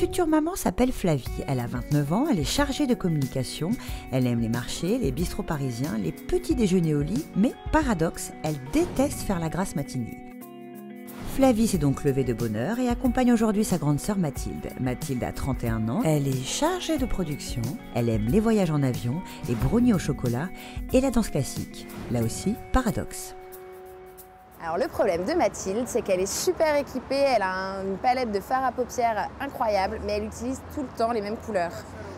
future maman s'appelle Flavie, elle a 29 ans, elle est chargée de communication, elle aime les marchés, les bistrots parisiens, les petits déjeuners au lit, mais paradoxe, elle déteste faire la grasse matinée. Flavie s'est donc levée de bonne heure et accompagne aujourd'hui sa grande sœur Mathilde. Mathilde a 31 ans, elle est chargée de production, elle aime les voyages en avion, les brownies au chocolat et la danse classique. Là aussi, paradoxe. Alors le problème de Mathilde, c'est qu'elle est super équipée, elle a une palette de fard à paupières incroyable, mais elle utilise tout le temps les mêmes couleurs.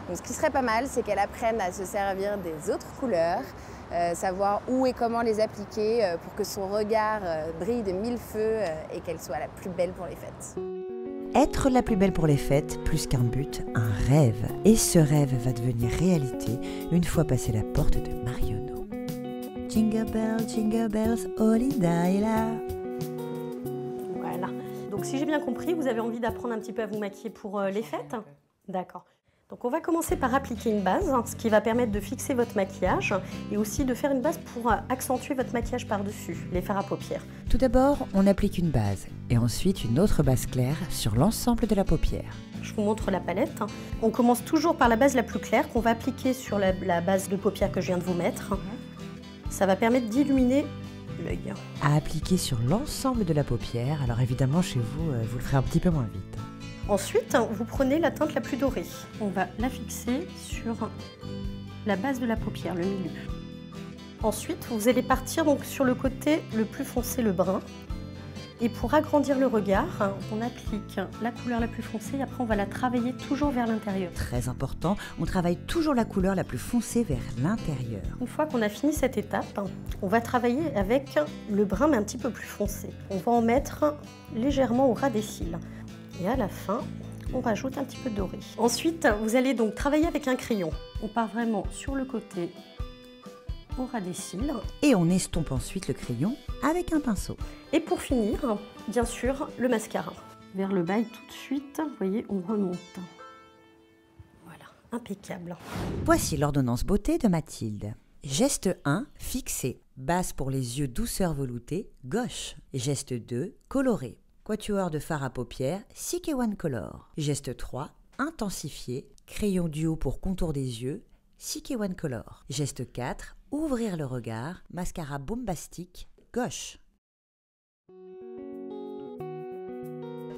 Donc ce qui serait pas mal, c'est qu'elle apprenne à se servir des autres couleurs, savoir où et comment les appliquer pour que son regard brille de mille feux et qu'elle soit la plus belle pour les fêtes. Être la plus belle pour les fêtes, plus qu'un but, un rêve. Et ce rêve va devenir réalité une fois passé la porte de Marionneau. Jingle bells, holiday là. Voilà. Donc si j'ai bien compris, vous avez envie d'apprendre un petit peu à vous maquiller pour les fêtes? D'accord. Donc on va commencer par appliquer une base, ce qui va permettre de fixer votre maquillage et aussi de faire une base pour accentuer votre maquillage par-dessus, les fards à paupières. Tout d'abord, on applique une base et ensuite une autre base claire sur l'ensemble de la paupière. Je vous montre la palette. On commence toujours par la base la plus claire qu'on va appliquer sur la base de paupières que je viens de vous mettre. Ça va permettre d'illuminer l'œil. À appliquer sur l'ensemble de la paupière, alors évidemment chez vous, vous le ferez un petit peu moins vite. Ensuite, vous prenez la teinte la plus dorée. On va la fixer sur la base de la paupière, le milieu. Ensuite, vous allez partir donc sur le côté le plus foncé, le brun. Et pour agrandir le regard, on applique la couleur la plus foncée et après on va la travailler toujours vers l'intérieur. Très important, on travaille toujours la couleur la plus foncée vers l'intérieur. Une fois qu'on a fini cette étape, on va travailler avec le brun mais un petit peu plus foncé. On va en mettre légèrement au ras des cils. Et à la fin, on rajoute un petit peu de doré. Ensuite, vous allez donc travailler avec un crayon. On part vraiment sur le côté au ras des cils. Et on estompe ensuite le crayon avec un pinceau. Et pour finir, bien sûr, le mascara. Vers le bas tout de suite, vous voyez, on remonte. Voilà, impeccable. Voici l'ordonnance beauté de Mathilde. Geste 1, fixer. Base pour les yeux douceur veloutée, gauche. Geste 2, colorer. Quatuor de fard à paupières, CK1 Color. Geste 3, intensifier. Crayon duo pour contour des yeux, CK1 Color. Geste 4, ouvrir le regard, mascara bombastique, gauche.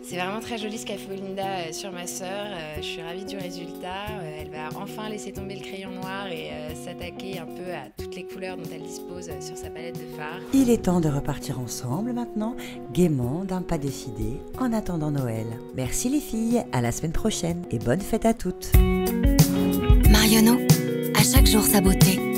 C'est vraiment très joli ce qu'a fait Olinda sur ma sœur. Je suis ravie du résultat. Elle va enfin laisser tomber le crayon noir et s'attaquer un peu à toutes les couleurs dont elle dispose sur sa palette de fard. Il est temps de repartir ensemble maintenant, gaiement d'un pas décidé, en attendant Noël. Merci les filles, à la semaine prochaine et bonne fête à toutes. Marionneau, à chaque jour sa beauté.